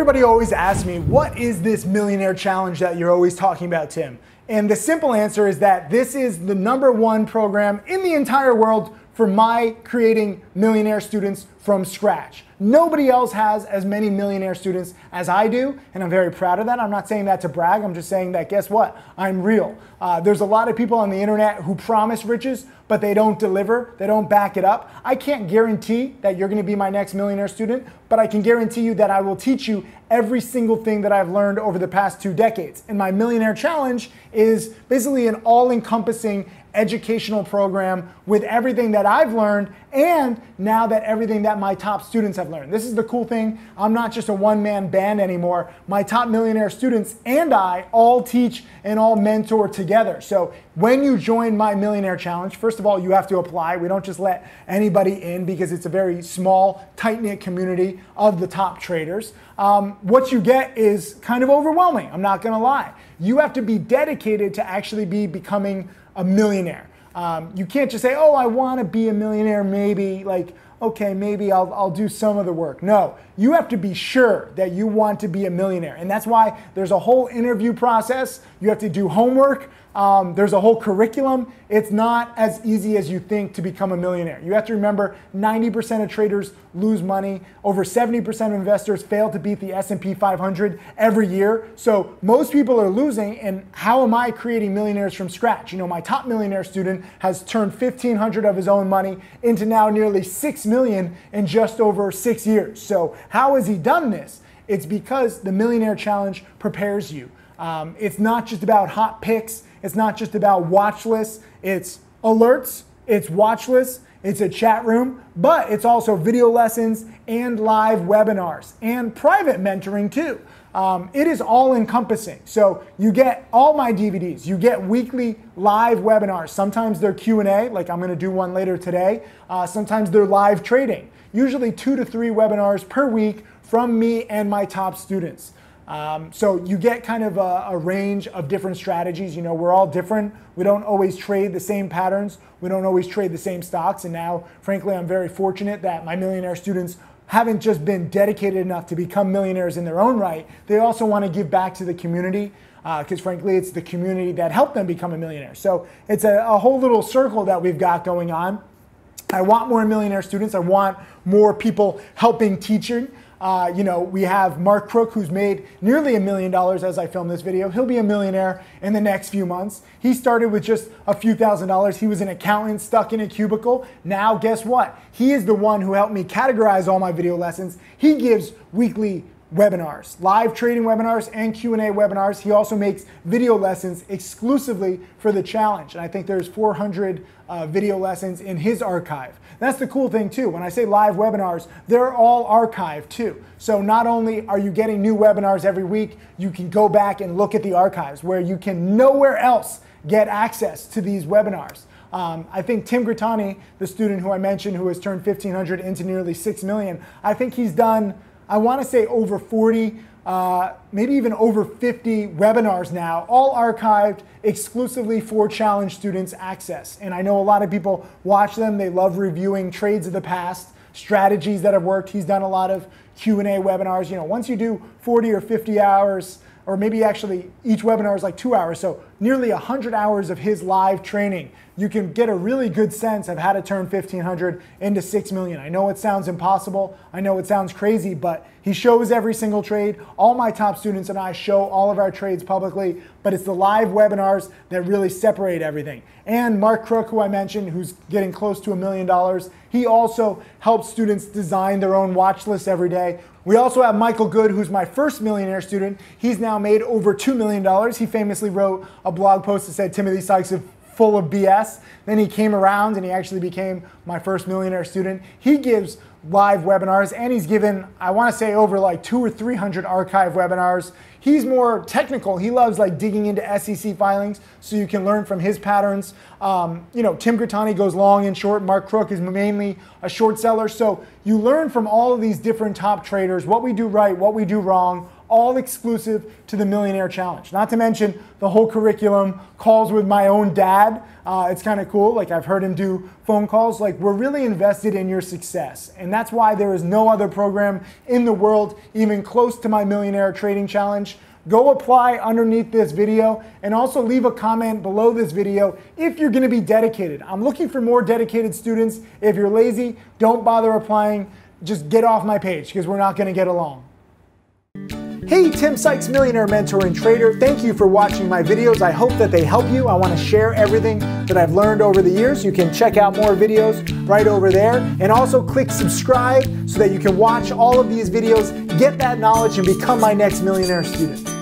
Everybody always asks me, what is this Millionaire Challenge that you're always talking about, Tim? And the simple answer is that this is the #1 program in the entire world for my creating millionaire students from scratch. Nobody else has as many millionaire students as I do, and I'm very proud of that. I'm not saying that to brag, I'm just saying that, guess what? I'm real. There's a lot of people on the internet who promise riches, but they don't deliver, they don't back it up. I can't guarantee that you're gonna be my next millionaire student, but I can guarantee you that I will teach you every single thing that I've learned over the past 2 decades. And my Millionaire Challenge is basically an all-encompassing educational program with everything that I've learned and now that everything that my top students have learned. This is the cool thing. I'm not just a one-man band anymore. My top millionaire students and I all teach and all mentor together. So when you join my Millionaire Challenge, first of all, you have to apply. We don't just let anybody in because it's a very small, tight-knit community of the top traders. What you get is kind of overwhelming. I'm not gonna lie. You have to be dedicated to actually becoming a millionaire. You can't just say, oh, I want to be a millionaire, maybe, like, okay, maybe I'll do some of the work. No, you have to be sure that you want to be a millionaire. And that's why there's a whole interview process. You have to do homework. There's a whole curriculum. It's not as easy as you think to become a millionaire. You have to remember 90% of traders lose money. Over 70% of investors fail to beat the S&P 500 every year. So most people are losing, and how am I creating millionaires from scratch? You know, my top millionaire student has turned $1,500 of his own money into now nearly $6 million in just over 6 years. So how has he done this? It's because the Millionaire Challenge prepares you. It's not just about hot picks. It's not just about watch lists. It's alerts, it's watch lists, it's a chat room, but it's also video lessons and live webinars and private mentoring too. It is all encompassing. So you get all my DVDs, you get weekly live webinars. Sometimes they're Q&A, like I'm gonna do one later today. Sometimes they're live trading. Usually 2 to 3 webinars per week from me and my top students. So you get kind of a range of different strategies. You know, we're all different. We don't always trade the same patterns. We don't always trade the same stocks. And now, frankly, I'm very fortunate that my millionaire students haven't just been dedicated enough to become millionaires in their own right. They also want to give back to the community because, frankly, it's the community that helped them become a millionaire. So it's a whole little circle that we've got going on. I want more millionaire students. I want more people helping teaching. You know, we have Mark Crook, who's made nearly $1 million as I film this video. He'll be a millionaire in the next few months. He started with just a few $1,000s. He was an accountant stuck in a cubicle. Now, guess what? He is the one who helped me categorize all my video lessons. He gives weekly webinars, live trading webinars and Q&A webinars. He also makes video lessons exclusively for the challenge. And I think there's 400 video lessons in his archive. That's the cool thing too. When I say live webinars, they're all archived too. So not only are you getting new webinars every week, you can go back and look at the archives where you can nowhere else get access to these webinars. I think Tim Grittani, the student who I mentioned who has turned $1,500 into nearly $6 million, I think he's done, I want to say over 40, maybe even over 50 webinars now, all archived exclusively for challenge students access. And I know a lot of people watch them. They love reviewing trades of the past, strategies that have worked. He's done a lot of Q&A webinars. You know, once you do 40 or 50 hours, or maybe actually each webinar is like 2 hours, so nearly 100 hours of his live training, you can get a really good sense of how to turn 1,500 into 6 million. I know it sounds impossible, I know it sounds crazy, but he shows every single trade. All my top students and I show all of our trades publicly, but it's the live webinars that really separate everything. And Mark Crook, who I mentioned, who's getting close to $1 million, he also helps students design their own watch lists every day. We also have Michael Good, who's my first millionaire student. He's now made over $2 million. He famously wrote a blog post that said Timothy Sykes is full of BS. Then he came around and he actually became my first millionaire student. He gives live webinars and he's given, I want to say, over like 200 or 300 archive webinars. He's more technical. He loves like digging into SEC filings so you can learn from his patterns. You know, Tim Grittani goes long and short. Mark Crook is mainly a short seller. So you learn from all of these different top traders, what we do right, what we do wrong, all exclusive to the Millionaire Challenge. Not to mention the whole curriculum, calls with my own dad. It's kind of cool. Like, I've heard him do phone calls. Like, we're really invested in your success. And that's why there is no other program in the world even close to my Millionaire Trading Challenge. Go apply underneath this video and also leave a comment below this video if you're gonna be dedicated. I'm looking for more dedicated students. If you're lazy, don't bother applying. Just get off my page because we're not gonna get along. Hey, Tim Sykes, Millionaire Mentor and Trader. Thank you for watching my videos. I hope that they help you. I want to share everything that I've learned over the years. You can check out more videos right over there. And also click subscribe so that you can watch all of these videos, get that knowledge, and become my next millionaire student.